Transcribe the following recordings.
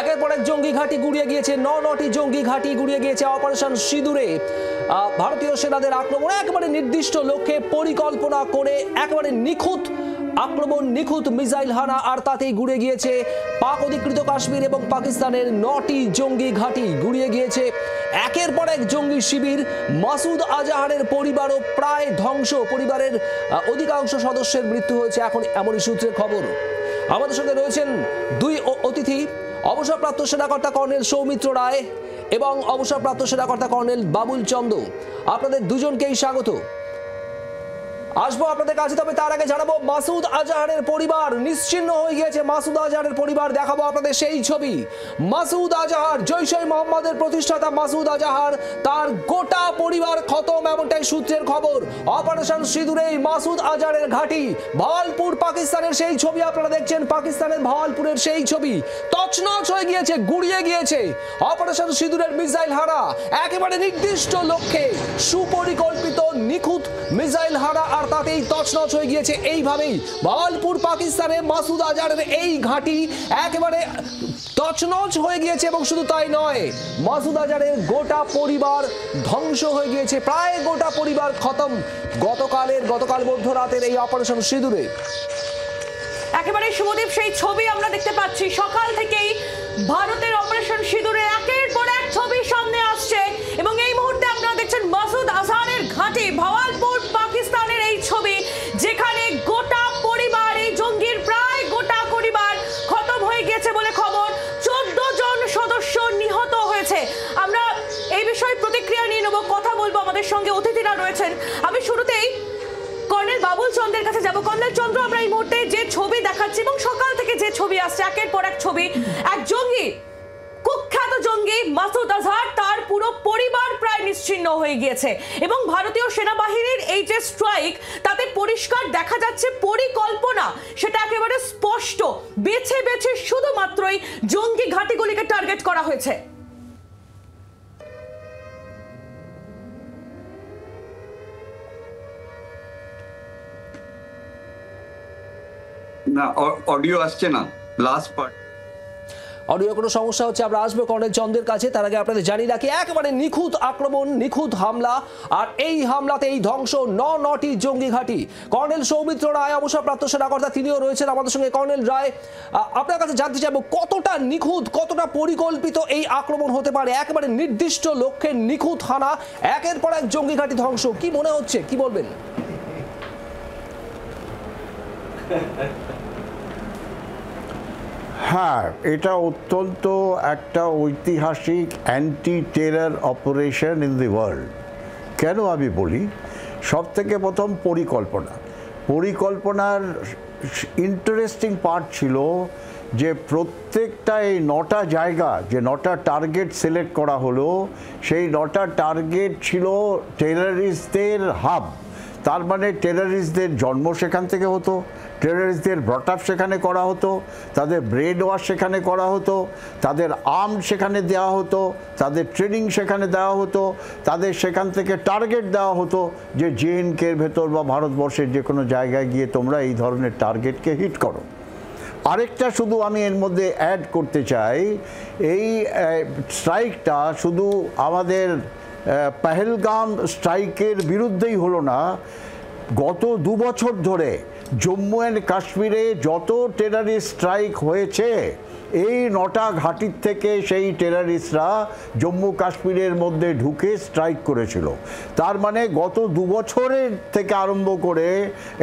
একের পর এক জঙ্গি ঘাঁটি গুড়িয়ে গিয়েছে, নটি জঙ্গি ঘাঁটি গুড়িয়ে গিয়েছে অপারেশন সিঁদুরে। ভারতীয় সেনাদের আক্রমণে একেবারে নির্দিষ্ট লক্ষ্যে পরিকল্পনা করে একেবারে নিখুঁত আক্রমণ, নিখুঁত মিসাইল হানা, আর তাতেই গুড়িয়ে গিয়েছে পাক অধিকৃত কাশ্মীর এবং পাকিস্তানের 9টি জঙ্গি ঘাঁটি গুড়িয়ে গিয়েছে একের পর এক জঙ্গি শিবির। মাসুদ আজাহারের পরিবারও প্রায় ধ্বংস, পরিবারের অধিকাংশ সদস্যের মৃত্যু হয়েছে এখন, এমনই সূত্রের খবর। আমাদের সঙ্গে রয়েছেন দুই অতিথি, অবসরপ্রাপ্ত সেনাকর্তা কর্নেল সৌমিত্র রায় এবং অবসরপ্রাপ্ত সেনাকর্তা কর্নেল বাবুল চন্দ। আপনাদের দুজনকেই স্বাগত। আসবো আপনাদের কাছে, তবে তার আগে জানাবো মাসুদ আজাহারের পরিবার নিশ্চিহ্ন হয়ে গিয়েছে। মাসুদ আজাহারের পরিবার, দেখাবো আপনাদের সেই ছবি। মাসুদ আজাহার, জৈশ-ই মোহাম্মদের প্রতিষ্ঠাতা মাসুদ আজাহার, তার গোটা পরিবার খতম, এমনটাই সূত্রের খবর। অপারেশন সিঁদুরেই মাসুদ আজাহারের ঘাঁটি ভাওয়ালপুর, পাকিস্তানের সেই ছবি আপনারা দেখছেন, পাকিস্তানের ভাওয়ালপুরের সেই ছবি তছনছ হয়ে গিয়েছে, গুড়িয়ে গিয়েছে অপারেশন সিঁদুরের মিসাইল হানা। একেবারে নির্দিষ্ট লক্ষ্যে সুপরিকল্পিত নিখুঁত মিসাইল হানা, আর তাতেই তছনছ হয়ে গিয়েছে এইভাবেই ভাওয়ালপুর পাকিস্তানে মাসুদ আজাহারের এই ঘাঁটি একেবারে তছনছ হয়ে গিয়েছে। এবং শুধু তাই নয়, মাসুদ আজাহারের গোটা পরিবার ধ্বংস হয়ে গিয়েছে, প্রায় গোটা পরিবার খতম গতকাল মধ্যরাতের এই অপারেশন সিঁদুরে। একেবারে শুভদীপ, সেই ছবি আমরা দেখতে পাচ্ছি। সকাল থেকেই ভারতের অপারেশন সিঁদুরে একের পর এক ছবি সামনে আসছে এবং এই মুহূর্তে আপনারা দেখছেন মাসুদ আজাহারের ঘাঁটি ভাওয়ালপুর পাকিস্তানের এই ছবি, যেখানে গোটা পরিবার, এই জঙ্গির প্রায় গোটা পরিবার খতম হয়ে গেছে বলে খবর। 14 জন সদস্য নিহত হয়েছে। আমরা এই বিষয়ে প্রতিক্রিয়া নিয়ে নেব, কথা বলবো, আমাদের সঙ্গে অতিথিরা রয়েছেন। আমি শুরুতেই কর্নেল বাবুল চন্দ্রের কাছে যাব। কর্নেল চন্দ্র, আমরা এই মুহূর্তে যে ছবি দেখাচ্ছি এবং সকাল থেকে যে ছবি আসছে, একের পর এক ছবি, এক জঙ্গি, কুখ্যাত জঙ্গি মাসুদ আজহার, তার পুরো পরিবার প্রায় নিশ্চিহ্ন হয়ে গিয়েছে এবং ভারতীয় সেনাবাহিনীর এই যে স্ট্রাইক, তাতে পরিষ্কার দেখা যাচ্ছে পরিকল্পনা সেটা একেবারে স্পষ্ট, বেছে বেছে শুধুমাত্রই জঙ্গি ঘাঁটিগুলিকে টার্গেট করা হয়েছে। না, অডিও আসছে না, লাস্ট পার্ট অডিও কোনো সমস্যা হচ্ছে, আমরা আসবো কর্নেল চন্দ্রের কাছে। তার আগে আপনাদের জানিয়ে রাখি, একেবারে নিখুঁত আক্রমণ, নিখুঁত হামলা, আর এই হামলাতে এই ধ্বংস 9টি জঙ্গি ঘাঁটি। কর্নেল সৌমিত্র রায়, অবসরপ্রাপ্ত সেনাকর্তা, তিনিও রয়েছেন আমাদের সঙ্গে। কর্নেল রায়, আপনার কাছে জানতে চাইবো, কতটা নিখুঁত, কতটা পরিকল্পিত এই আক্রমণ হতে পারে? একেবারে নির্দিষ্ট লক্ষ্যে নিখুঁত হানা, একের পর এক জঙ্গি ঘাঁটি ধ্বংস, কি মনে হচ্ছে, কি বলবেন? হ্যাঁ, এটা অত্যন্ত একটা ঐতিহাসিক anti terror operation in the world. কেন আমি বলি, সব থেকে প্রথম পরিকল্পনার ইন্টারেস্টিং পার্ট ছিল যে প্রত্যেকটা এই 9টা জায়গা, যে 9টা টার্গেট সিলেক্ট করা হলো, সেই 9টা টার্গেট ছিল টেররিস্টদের হাব। তার মানে টেররিস্টদের জন্ম সেখান থেকে হতো, টেররিস্টদের ব্রট আপ সেখানে করা হতো, তাদের ব্রেন ওয়াশ সেখানে করা হতো, তাদের আর্ম সেখানে দেওয়া হতো, তাদের ট্রেনিং সেখানে দেওয়া হতো, তাদের সেখান থেকে টার্গেট দেওয়া হতো যে JNK-র ভেতর বা ভারতবর্ষের যে কোনো জায়গায় গিয়ে তোমরা এই ধরনের টার্গেটকে হিট করো। আরেকটা শুধু আমি এর মধ্যে অ্যাড করতে চাই, এই স্ট্রাইকটা শুধু আমাদের পহেলগাম স্ট্রাইকের বিরুদ্ধেই হলো না, গত 2 বছর ধরে জম্মু অ্যান্ড কাশ্মীরে যত টেররিস্ট স্ট্রাইক হয়েছে, এই 9টা ঘাঁটির থেকে সেই টেররিস্টরা জম্মু কাশ্মীরের মধ্যে ঢুকে স্ট্রাইক করেছিল। তার মানে গত 2 বছরের থেকে আরম্ভ করে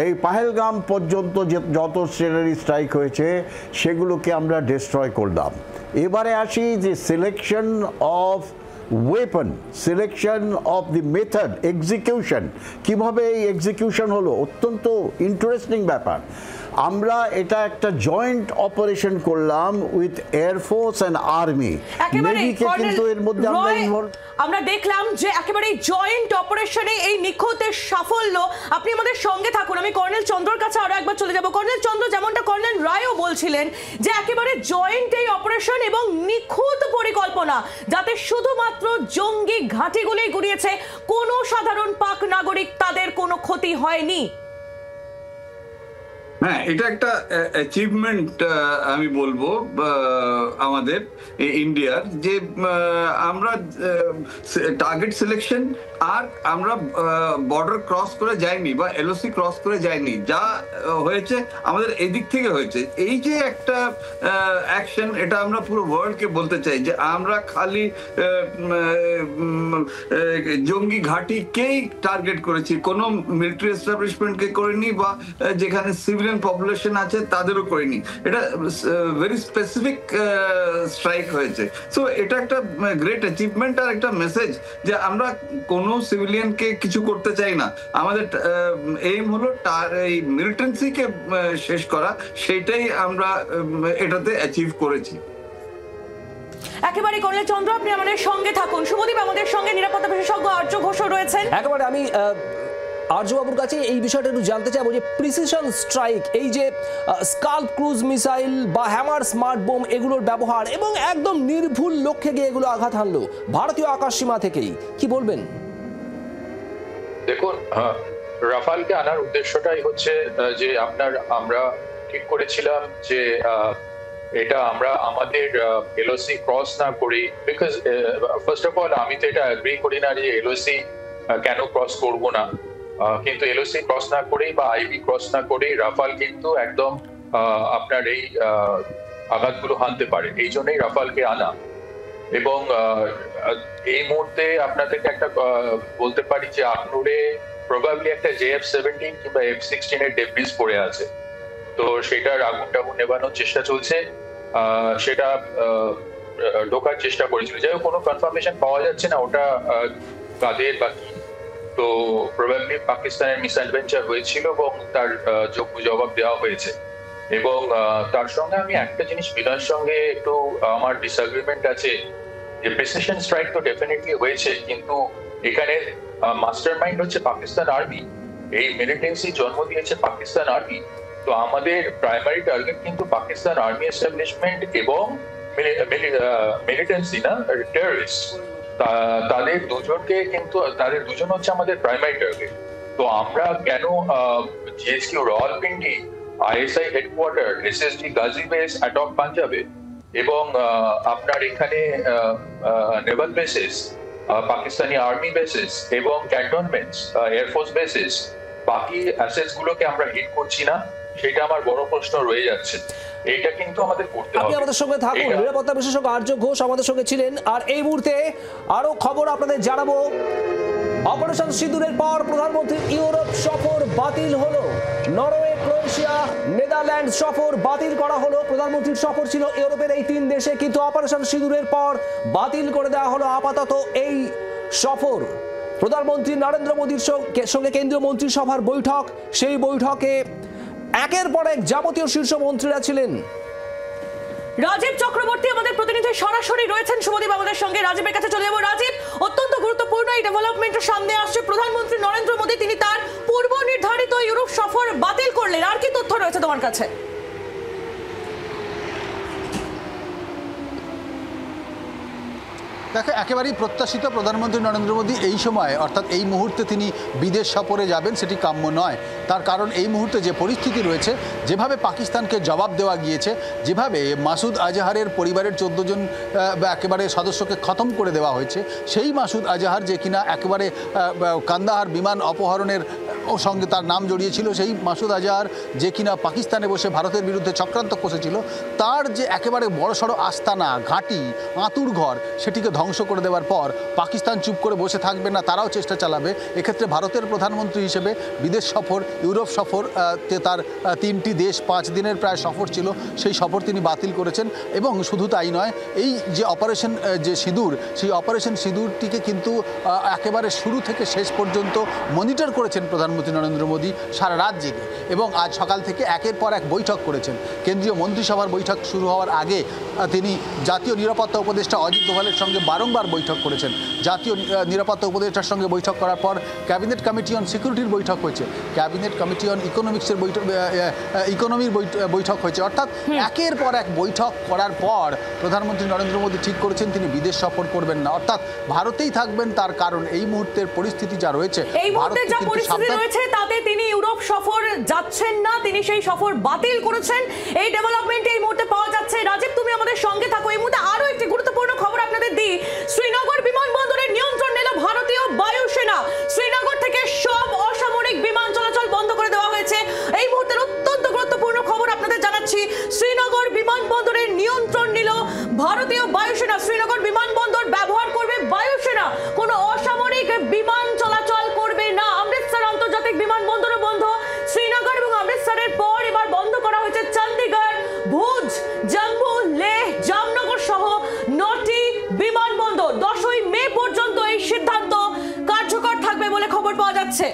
এই পহেলগাম পর্যন্ত যত টেররিস্ট স্ট্রাইক হয়েছে, সেগুলোকে আমরা ডিস্ট্রয় করলাম। এবারে আসি যে selection of weapon, selection of the method, execution, কীভাবে এই এক্সিকিউশন হলো, অত্যন্ত ইন্টারেস্টিং ব্যাপার। আমরা এটা একটা জয়েন্ট অপারেশন করলাম উইথ এয়ারফোর্স অ্যান্ড আর্মি, নেভিকে কিন্তু এর মধ্যে আমরা দেখলাম যে একেবারে জয়েন্ট অপারেশনে এই নিখুঁতের সাফল্য। আপনি আমাদের সঙ্গে থাকুন, আমি কর্নেল চন্দ্রর কাছে আরো একবার চলে যাব। কর্নেল চন্দ্র, যেমনটা কর্নেল রায়ও বলছিলেন যে একেবারে জয়েন্ট এই অপারেশন এবং নিখুঁত পরিকল্পনা, যাতে শুধুমাত্র জঙ্গি ঘাঁটিগুলোই গুড়িয়েছে, কোনো সাধারণ পাক নাগরিক তাদের কোনো ক্ষতি হয়নি। হ্যাঁ, এটা একটা অ্যাচিভমেন্ট আমি বলবো আমাদের ইন্ডিয়ার, যে আমরা টার্গেট সিলেকশন আর আমরা বর্ডার ক্রস করে যাইনি বা এলওসি ক্রস করে যাইনি, যা হয়েছে আমাদের এদিক থেকে হয়েছে। এই যে একটা অ্যাকশন, এটা আমরা পুরো ওয়ার্ল্ডকে বলতে চাই যে আমরা খালি জঙ্গি ঘাঁটিকেই টার্গেট করেছি, কোনো মিলিটারি এস্টাবলিশমেন্টকে করিনি বা যেখানে সিভিলিয়ান পপুলেশন আছে তাদেরও করিনি। এটা ভেরি স্পেসিফিক স্ট্রাইক হয়েছে। সো এটা একটা গ্রেট অ্যাচিভমেন্ট আর একটা মেসেজ যে আমরা কোনো সিভিলিয়ানকে কিছু করতে চাই না। আমাদের এইম হলো এই মিলিটেন্সিকে শেষ করা, সেইটাই আমরা এটাতে অ্যাচিভ করেছি। একেবারে কর্নেল চন্দ্র, আপনি আমাদের সঙ্গে থাকুন। শুভদীপ, আমাদের সঙ্গে নিরাপত্তা বিশেষজ্ঞ আর্য ঘোষ রয়েছেন। একেবারে আমি আর্যবাবুর কাছে এই বিষয়টা একটু জানতে চাইবো যে প্রিসিশন স্ট্রাইক, এই যে স্কাল্প ক্রুজ মিসাইল বা হ্যামার স্মার্ট বোম এগুলোর ব্যবহার এবং একদম নির্ভুল লক্ষ্যে গিয়ে এগুলো আঘাত হানলো ভারতীয় আকাশসীমা থেকেই, কি বলবেন? দেখুন, রাফালকে আনার উদ্দেশ্যটাই হচ্ছে যে আমরা ঠিক করেছিলাম যে এটা আমরা আমাদের এলওসি ক্রস না করি, বিকজ ফার্স্ট অফ অল আমি তো এটা এগ্রি করি না যে এলওসি কেন ক্রস করব না, কিন্তু এলওসি ক্রস না করেই বা আইবি ক্রস না করেই রাফাল কিন্তু একদম আপনার এই আঘাতগুলো হানতে পারে। এই জন্যই রাফালকে আনা। এবং এই মুহূর্তে আপনাদেরকে একটা বলতে পারি যে আখনুরে প্রবাবলি একটা JF-17 কিংবা F-16 এর ডেব্রিজ পড়ে আছে। তো সেটার আগুন নেভানোর চেষ্টা চলছে, সেটা ঢোকার চেষ্টা করেছিল। যাই হোক, কোনো কনফার্মেশন পাওয়া যাচ্ছে না ওটা কাদের বা কি। তো প্রবাবলি পাকিস্তানের মিসাইল ভেঞ্চার হয়েছিল এবং তার যোগ্য জবাব দেওয়া হয়েছে। এবং তার সঙ্গে আমি একটা জিনিস বিনয়ের সঙ্গে একটু আমার ডিসএগ্রিমেন্ট আছে, যে প্রিসিশন স্ট্রাইক তো ডেফিনেটলি হয়েছে, কিন্তু এখানে মাস্টার মাইন্ড হচ্ছে পাকিস্তান আর্মি। এই মিলিটেন্সি জন্ম দিয়েছে পাকিস্তান আর্মি। তো আমাদের প্রাইমারি টার্গেট কিন্তু পাকিস্তান আর্মি এস্টাবলিশমেন্ট এবং মিলিটেন্সি না, টেররিস্ট, তাদের দুজন হচ্ছে আমাদের প্রাইমারি টার্গেট। তো আমরা কেন GSQ Rawalpindi, ISI headquarter, SSD Gazi base, attack পাঞ্জাবে এবং আপনার এখানে Naval bases, Pakistani army bases এবং ক্যান্টনমেন্টস, এয়ারফোর্স বেসেস, বাকি অ্যাসেটস গুলোকে আমরা হিট করছি না, সেটা আমার বড় প্রশ্ন রয়ে যাচ্ছে। এটা কিন্তু আমাদের করতে হবে। আপনি আমাদের সঙ্গে থাকুন, নিরাপত্তা বিশেষজ্ঞ আর্য ঘোষ আমাদের সঙ্গে ছিলেন। আর এই মুহূর্তে আরো খবর আপনাদের জানাবো। অপারেশন সিঁদুরের পর প্রধানমন্ত্রীর ইউরোপ সফর বাতিল হলো। নরওয়ে, ক্রোয়েশিয়া, নেদারল্যান্ড সফর বাতিল করা হলো। প্রধানমন্ত্রীর সফর ছিল ইউরোপের এই 3 দেশে, কিন্তু অপারেশন সিঁদুরের পর বাতিল করে দেওয়া হলো আপাতত এই সফর। প্রধানমন্ত্রী নরেন্দ্র মোদীর সঙ্গে কেন্দ্রীয় মন্ত্রিসভার বৈঠক, সেই বৈঠকে একের পর এক যাবতীয় শীর্ষ মন্ত্রীরা ছিলেন। রাজীব চক্রবর্তী আমাদের প্রতিনিধি সরাসরি রয়েছেন। শুভদীপ আমাদের সঙ্গে, রাজীবের কাছে চলে যাবো। রাজীব, অত্যন্ত গুরুত্বপূর্ণ এই ডেভেলপমেন্টের সামনে আসছে। প্রধানমন্ত্রী নরেন্দ্র মোদী তিনি তার পূর্ব নির্ধারিত ইউরোপ সফর বাতিল করলেন। আর কি তথ্য রয়েছে তোমার কাছে? দেখো, একেবারেই প্রত্যাশিত প্রধানমন্ত্রী নরেন্দ্র মোদী এই সময় অর্থাৎ এই মুহূর্তে তিনি বিদেশ সফরে যাবেন সেটি কাম্য নয়। তার কারণ এই মুহূর্তে যে পরিস্থিতি রয়েছে, যেভাবে পাকিস্তানকে জবাব দেওয়া গিয়েছে, যেভাবে মাসুদ আজহারের পরিবারের 14 জন একেবারে সদস্যকে খতম করে দেওয়া হয়েছে, সেই মাসুদ আজহার যে কিনা একেবারে কান্দাহার বিমান অপহরণের সঙ্গে তার নাম জড়িয়েছিল, সেই মাসুদ আজহার যে কিনা পাকিস্তানে বসে ভারতের বিরুদ্ধে চক্রান্ত কষেছিল, তার যে একেবারে বড়সড় আস্তানা, ঘাঁটি, আঁতুর ঘর, সেটিকে ধ্বংস করে দেওয়ার পর পাকিস্তান চুপ করে বসে থাকবে না, তারাও চেষ্টা চালাবে। এক্ষেত্রে ভারতের প্রধানমন্ত্রী হিসেবে বিদেশ সফর, ইউরোপ সফর, তার 3টি দেশ 5 দিনের প্রায় সফর ছিল, সেই সফর তিনি বাতিল করেছেন। এবং শুধু তাই নয়, এই যে অপারেশন যে সিঁদুর, সেই অপারেশন সিঁদুরটিকে কিন্তু একেবারে শুরু থেকে শেষ পর্যন্ত মনিটর করেছেন প্রধানমন্ত্রী নরেন্দ্র মোদী সারা রাত জেগে। এবং আজ সকাল থেকে একের পর এক বৈঠক করেছেন। কেন্দ্রীয় মন্ত্রিসভার বৈঠক শুরু হওয়ার আগে তিনি জাতীয় নিরাপত্তা উপদেষ্টা অজিত দোভালের সঙ্গে বারংবার বৈঠক করেছেন। জাতীয় নিরাপত্তা উপদেষ্টার সঙ্গে বৈঠক করার পর ক্যাবিনেট কমিটি অন সিকিউরিটির বৈঠক হয়েছে, ক্যাবিনেট কমিটি অন ইকোনমিক্সের ইকোনমির বৈঠক হয়েছে। অর্থাৎ একের পর এক বৈঠক করার পর প্রধানমন্ত্রী নরেন্দ্র মোদী ঠিক করেছেন তিনি বিদেশ সফর করবেন না, অর্থাৎ ভারতেই থাকবেন। তার কারণ এই মুহূর্তের পরিস্থিতি যা রয়েছে, এই মুহূর্তে যা পরিস্থিতি রয়েছে তাতে তিনি ইউরোপ সফর যাচ্ছেন না, তিনি সেই সফর বাতিল করেছেন। এই ডেভেলপমেন্ট এই মুহূর্তে পাওয়া যাচ্ছে। রাজীব, তুমি আমাদের সঙ্গে থাকো। এই মুহূর্তে আরো একটি গুরুত্বপূর্ণ খবর আপনাদের দিই। শ্রীনগর বিমানবন্দরের নিয়ন্ত্রণ নিল ভারতীয় বায়ুসেনা। শ্রীনগর থেকে সব অসামরিক বিমান চলাচল বন্ধ করে দেওয়া হয়েছে। এই মুহূর্তের অত্যন্ত গুরুত্বপূর্ণ খবর আপনাদের জানাচ্ছি। শ্রীনগর বিমানবন্দরের নিয়ন্ত্রণ নিল ভারতীয় বায়ুসেনা। শ্রীনগর বিমানবন্দর ব্যবহার করবে বায়ুসেনা, কোনো অসামরিক বিমান চলাচল করবে না। অমৃতসর আন্তর্জাতিক বিমানবন্দরও বন্ধ। শ্রীনগর এবং অমৃতসরের পর এবার বন্ধ করা হয়েছে চণ্ডীগড়, ভুজ, জম্মু, লেহ, জামনগর সহ 9টি বিমানবন্দর। 10ই মে পর্যন্ত এই সিদ্ধান্ত কার্যকর থাকবে বলে খবর পাওয়া যাচ্ছে।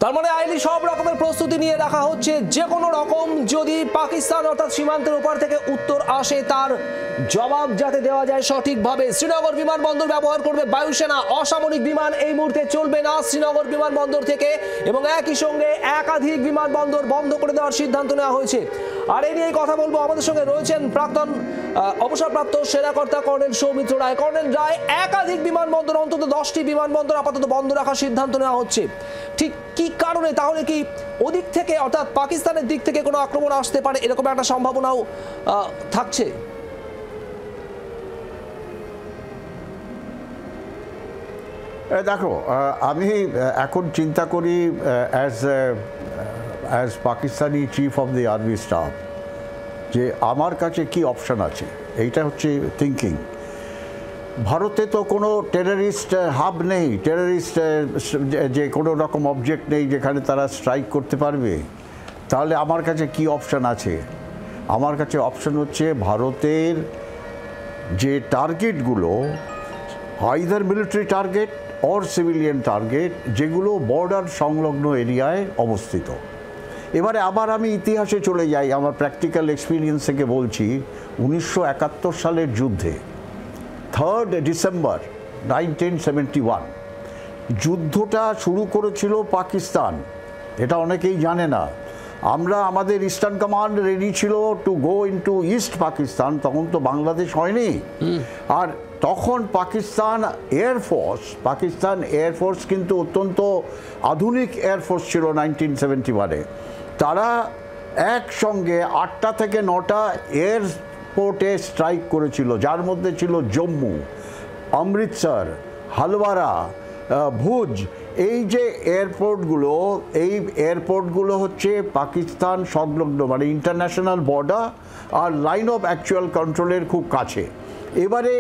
তার মানে আইনি সব রকমের প্রস্তুতি নিয়ে রাখা হচ্ছে, যে কোনো রকম যদি পাকিস্তান অর্থাৎ সীমান্তের ওপার থেকে উত্তর আসে তার জবাব যাতে দেওয়া যায় সঠিকভাবে। শ্রীনগর বিমানবন্দর ব্যবহার করবে বায়ুসেনা, অসামরিক বিমান এই মুহূর্তে চলবে না শ্রীনগর বিমানবন্দর থেকে, এবং একই সঙ্গে একাধিক বিমানবন্দর বন্ধ করে দেওয়ার সিদ্ধান্ত নেওয়া হয়েছে। আর এই নিয়ে কথা বলবো, আমাদের সঙ্গে রয়েছেন প্রাক্তন অবসরপ্রাপ্ত সেনাকর্তা কর্নেল সৌমিত্র রায়। কর্নেল রায়, একাধিক বিমানবন্দর, অন্তত 10টি বিমানবন্দর আপাতত বন্ধ রাখার সিদ্ধান্ত নেওয়া হচ্ছে, ঠিক কি কারণে? তাহলে কি ওদিক থেকে অর্থাৎ পাকিস্তানের দিক থেকে কোনো আক্রমণ আসতে পারে, এরকম একটা সম্ভাবনাও থাকছে? দেখো, আমি এখন চিন্তা করি as Pakistani chief of the army staff যে আমার কাছে কি অপশান আছে, এইটা হচ্ছে থিঙ্কিং। ভারতে তো কোনো টেররিস্ট হাব নেই, টেররিস্ট যে কোনো রকম অবজেক্ট নেই যেখানে তারা স্ট্রাইক করতে পারবে। তাহলে আমার কাছে কি অপশান আছে? আমার কাছে অপশান হচ্ছে ভারতের যে টার্গেটগুলো, either military target or civilian target, যেগুলো বর্ডার সংলগ্ন এরিয়ায় অবস্থিত। এবারে আবার আমি ইতিহাসে চলে যাই, আমার প্র্যাকটিক্যাল এক্সপিরিয়েন্স থেকে বলছি। 1971 সালের যুদ্ধে 3 ডিসেম্বর 1971 যুদ্ধটা শুরু করেছিল পাকিস্তান, এটা অনেকেই জানে না। আমরা আমাদের ইস্টার্ন কমান্ড রেডি ছিল to go into east Pakistan, তখন তো বাংলাদেশ হয়নি। আর তখন পাকিস্তান এয়ারফোর্স কিন্তু অত্যন্ত আধুনিক এয়ারফোর্স ছিল 1971-এ। তারা একসঙ্গে 8টা থেকে 9টা এয়ারপোর্টে স্ট্রাইক করেছিল, যার মধ্যে ছিল জম্মু, অমৃতসর, হালওয়ারা, ভুজ। এই যে এয়ারপোর্টগুলো হচ্ছে পাকিস্তান সংলগ্ন, মানে ইন্টারন্যাশনাল বর্ডার আর লাইন অফ অ্যাকচুয়াল কন্ট্রোলের খুব কাছে। এবারে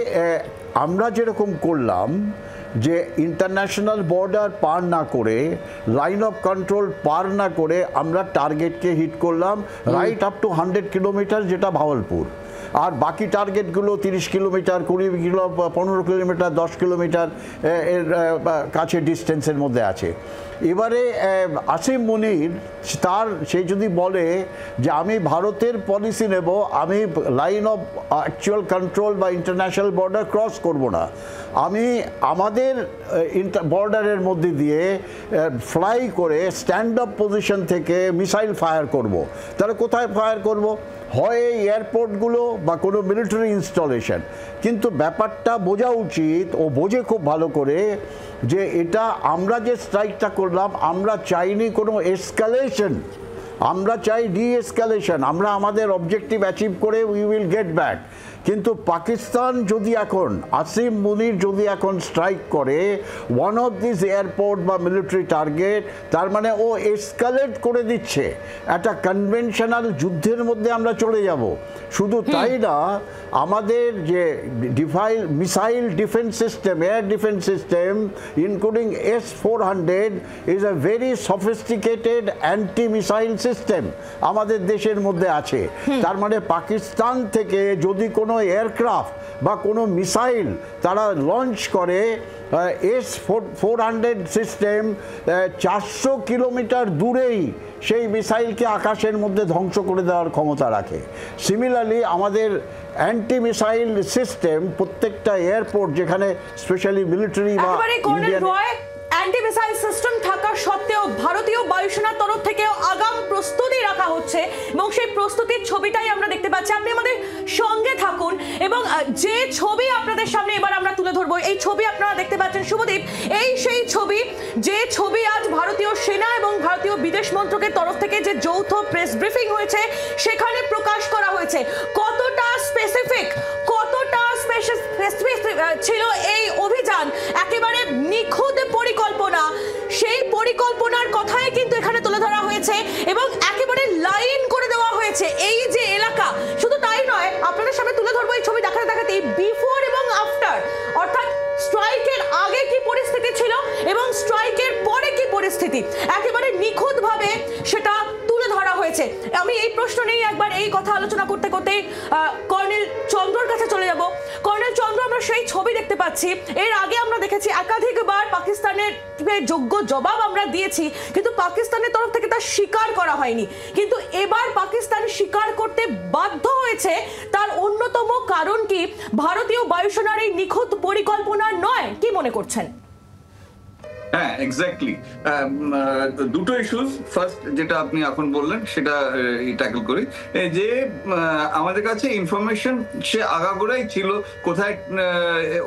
আমরা যেরকম করলাম যে ইন্টারন্যাশনাল বর্ডার পার না করে, লাইন অফ কন্ট্রোল পার না করে আমরা টার্গেটকে হিট করলাম রাইট আপ টু 100 কিলোমিটার, যেটা ভাওয়ালপুর। আর বাকি টার্গেটগুলো 30 কিলোমিটার, 20 কিলো, 15 কিলোমিটার, 10 কিলোমিটার এর কাছে ডিস্টেন্সের মধ্যে আছে। এবারে আসিম মুনির সে যদি বলে যে আমি ভারতের পলিসি নেব, আমি লাইন অফ অ্যাকচুয়াল কন্ট্রোল বা ইন্টারন্যাশনাল বর্ডার ক্রস করব না, আমি আমাদের বর্ডারের মধ্যে দিয়ে ফ্লাই করে স্ট্যান্ড আপ পজিশন থেকে মিসাইল ফায়ার করব। তাহলে কোথায় ফায়ার করব? হয় এই এয়ারপোর্টগুলো বা কোনো মিলিটারি ইনস্টলেশন। কিন্তু ব্যাপারটা বোঝা উচিত, ও বোঝে খুব ভালো করে, যে এটা আমরা যে স্ট্রাইকটা করলাম, আমরা চাইনি কোনো এসকালেশন, আমরা চাই ডি-এসকালেশন। আমরা আমাদের অবজেক্টিভ অ্যাচিভ করে উই উইল গেট ব্যাক। কিন্তু পাকিস্তান যদি এখন, আসিম মুনির যদি এখন স্ট্রাইক করে ওয়ান অফ দিস এয়ারপোর্ট বা মিলিটারি টার্গেট, তার মানে ও এসকালেট করে দিচ্ছে, একটা কনভেনশনাল যুদ্ধের মধ্যে আমরা চলে যাব। শুধু তাই না, আমাদের যে missile defence system, air defence system including S-400 is a very sophisticated anti missile system আমাদের দেশের মধ্যে আছে। তার মানে পাকিস্তান থেকে যদি কোনো এয়ারক্রাফট বা কোনো মিসাইল তারা লঞ্চ করে, S-400 সিস্টেম 400 কিলোমিটার দূরেই সেই মিসাইলকে আকাশের মধ্যে ধ্বংস করে দেওয়ার ক্ষমতা রাখে। সিমিলারলি আমাদের অ্যান্টি মিসাইল সিস্টেম প্রত্যেকটা এয়ারপোর্ট, যেখানে স্পেশালি মিলিটারি বা ইন্ডিয়ান অ্যান্টি মিসাইল সিস্টেম থাকা সত্ত্বেও ভারতীয় বায়ুসেনার তরফ থেকেও আগাম প্রস্তুতি রাখা হচ্ছে এবং সেই প্রস্তুতির ছবিটাই আমরা দেখতে পাচ্ছি। আপনি আমাদের সঙ্গে থাকুন এবং যে ছবি আপনাদের সামনে এবার আমরা তুলে ধরবো, এই ছবি আপনারা দেখতে পাচ্ছেন শুভদীপ, এই সেই ছবি যে ছবি আজ ভারতীয় সেনা এবং ভারতীয় বিদেশ মন্ত্রকের তরফ থেকে যে যৌথ প্রেস ব্রিফিং হয়েছে সেখানে প্রকাশ করা হয়েছে। কতটা স্পেসিফিক, কতটা ছিল এই অভিযান, একেবারে নিখুঁত পরিকল্পনা, সেই পরিকল্পনার কথাই কিন্তু এখানে তুলে ধরা হয়েছে এবং একেবারে লাইন করে দেওয়া হয়েছে এই যে এলাকা। শুধু তাই নয়, আপনাদের সামনে তুলে ধরবো এই ছবি দেখাতে দেখাতে বিফোর এবং আফটার, অর্থাৎ স্ট্রাইকের আগে কি পরিস্থিতি ছিল এবং স্ট্রাইকের পরে কি পরিস্থিতি, একেবারে নিখুঁত ভাবে সেটা তুলে ধরা হয়েছে। আমি এই প্রশ্ন নিয়ে একবার এই কথা আলোচনা করতে করতে কর্নেল চন্দ্রর কাছে চলে যাব। কর্নেল চন্দ্র, আমরা সেই ছবি দেখতে পাচ্ছি, এর আগে আমরা দেখেছি একাধিকবার পাকিস্তানের যোগ্য জবাব আমরা দিয়েছি, কিন্তু পাকিস্তানের তরফ থেকে তা স্বীকার করা হয়নি। কিন্তু এবার পাকিস্তান স্বীকার করতে বাধ্য হয়েছে, তার অন্যতম কারণ কি ভারতীয় বায়ুসেনার এই নিখুঁত পরিকল্পনা নয়? কি মনে করছেন? হ্যাঁ, এক্স্যাক্টলি। দুটো ইস্যুস। ফার্স্ট যেটা আপনি এখন বললেন সেটা ট্যাকল করি, যে আমাদের কাছে ইনফরমেশন সে আগাগোড়াই ছিল কোথায়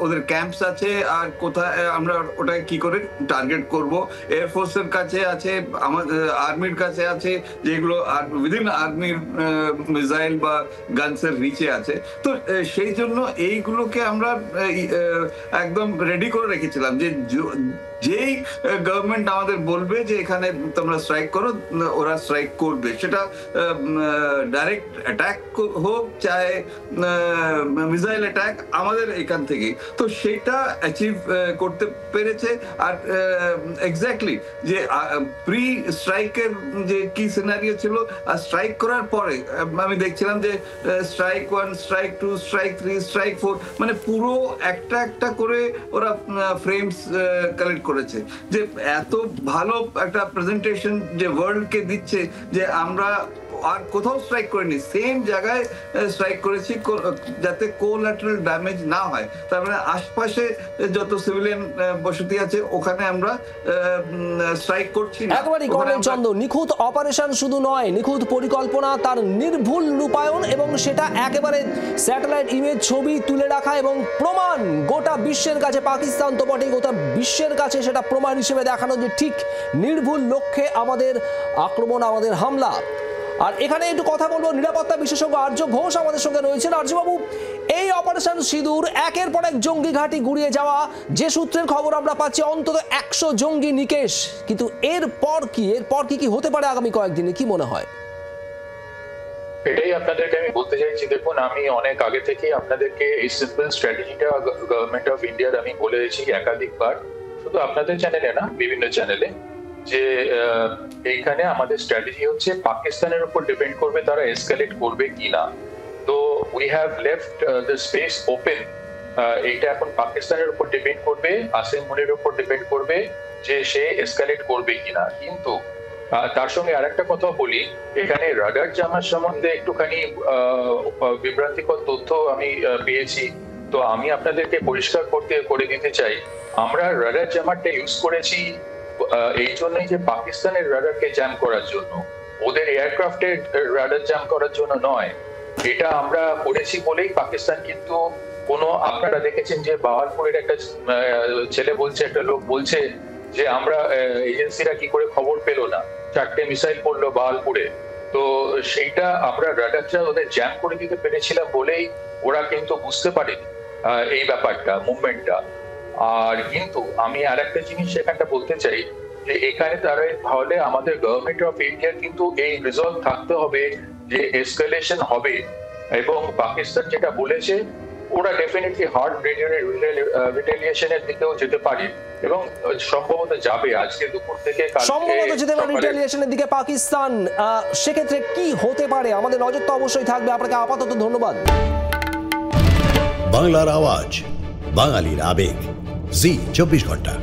ওদের ক্যাম্পস আছে আর কোথায় আমরা ওটাকে কি করে টার্গেট করব। এয়ারফোর্সের কাছে আছে, আমাদের আর্মির কাছে আছে, যেগুলো উইদিন আর্মির মিসাইল বা গানসের রিচে আছে। তো সেই জন্য এইগুলোকে আমরা একদম রেডি করে রেখেছিলাম যে যেই গভর্নমেন্ট আমাদের বলবে যে এখানে তোমরা স্ট্রাইক করো, ওরা স্ট্রাইক করবে। সেটা ডাইরেক্ট অ্যাটাক হোক চাहे মিসাইল অ্যাটাক, আমাদের এখান থেকে। তো সেটা অ্যাচিভ করতে পেরেছে। আর এক্স্যাক্টলি যে প্রি স্ট্রাইকের যে কি সিনারিও ছিল আর স্ট্রাইক করার পরে আমি দেখছিলাম যে স্ট্রাইক 1, স্ট্রাইক 2, স্ট্রাইক 3, স্ট্রাইক 4, মানে পুরো একটা একটা করে ওরা ফ্রেমস কালেক্ট করেছে। যে এত ভালো একটা প্রেজেন্টেশন যে ওয়ার্ল্ডকে দিচ্ছে যে আমরা আর কোথাও স্ট্রাইক করিনি, সেম জায়গায় স্ট্রাইক করেছি যাতে কোল্যাটারাল ড্যামেজ না হয়। তার মানে আশপাশে যত সিভিলিয়ান বসতি আছে ওখানে আমরা স্ট্রাইক করছি না। একেবারেই কর্নেল চন্দ্র, নিখুঁত অপারেশন শুধু নয়, নিখুঁত পরিকল্পনা, তার নির্ভুল রূপায়ণ এবং সেটা একেবারে স্যাটেলাইট ইমেজ ছবি তুলে রাখা এবং প্রমাণ গোটা বিশ্বের কাছে, পাকিস্তান তো বটেই, গোটা বিশ্বের কাছে সেটা প্রমাণ হিসেবে দেখানো যে ঠিক নির্ভুল লক্ষ্যে আমাদের আক্রমণ, আমাদের হামলা। আর এখানে একটু কথা বলবো, নিরাপত্তা বিশেষজ্ঞ আর্য ঘোষ আমাদের সঙ্গে রয়েছেন। আর্যবাবু, এই অপারেশন সিঁদুর একের পর এক জঙ্গি ঘাঁটি গুড়িয়ে যাওয়া, যে সূত্রের খবর আমরা পাচ্ছি অন্তত 100 জঙ্গি নিকেশ, কিন্তু এরপর কি হতে পারে আগামী কয়েকদিনে, কি মনে হয়? এটাই আপনাদেরকে আমি বলতে চাইছি। দেখুন, আমি অনেক আগে থেকে আপনাদেরকে এই সিম্পল স্ট্র্যাটেজিটা গভর্নমেন্ট অফ ইন্ডিয়ার আমি বলেছি একাধিকবার, শুধু আপনাদের চ্যানেলে না, বিভিন্ন চ্যানেলে, যে এইখানে আমাদের স্ট্র্যাটেজি হচ্ছে পাকিস্তানের উপর ডিপেন্ড করবে তারা এসকালেট করবে কিনা। তো we have left the space open. এইটা এখন পাকিস্তানের উপর ডিপেন্ড করবে, আসিম মুনির উপর ডিপেন্ড করবে যে সে এসকালেট করবে কিনা। কিন্তু তার সঙ্গে আরেকটা কথা বলি, এখানে রাডার জামার সম্বন্ধে একটুখানি বিভ্রান্তিকর তথ্য আমি পেয়েছি। তো আমি আপনাদেরকে পরিষ্কার করে দিতে চাই, আমরা রাডার জামারটা ইউজ করেছি এই জন্যই যে পাকিস্তানের রাডারকে জ্যাম করার জন্য, ওদের এয়ারক্রাফটের রাডার জ্যাম করার জন্য নয়। এটা আমরা করেছি বলেই পাকিস্তান কিন্তু আপনারা দেখেছেন যে বাহালপুরের একটা ছেলে বলছে, একটা লোক বলছে যে আমরা এজেন্সিরা কি করে খবর পেল না, 4টে মিসাইল পড়লো বাহালপুরে। তো সেইটা আমরা রাডারটা ওদের জ্যাম করে দিতে পেরেছিলাম বলেই ওরা কিন্তু বুঝতে পারেনি এই ব্যাপারটা, মুভমেন্টটা। আর কিন্তু আমি আর একটা জিনিস এখানটা বলতে চাই যে এখানে তাহলে আমাদের গভর্নমেন্ট অফ ইন্ডিয়ার কিন্তু এই রিজলভ থাকতে হবে যে এসকালেশন হবে, এবং পাকিস্তান যেটা বলেছে ওরা ডেফিনেটলি হার্ড রিটেলিয়েশনের দিকেও যেতে পারে এবং সম্ভবত যাবে আজকে দুপুর থেকে, সম্ভবত যেতে পারে রিটেলিয়েশনের দিকে পাকিস্তান। সেক্ষেত্রে কি হতে পারে আমাদের নজর তো অবশ্যই থাকবে। আপনাকে আপাতত ধন্যবাদ। বাংলার আওয়াজ, বাঙালির আবেগ, জি 24 ঘন্টা।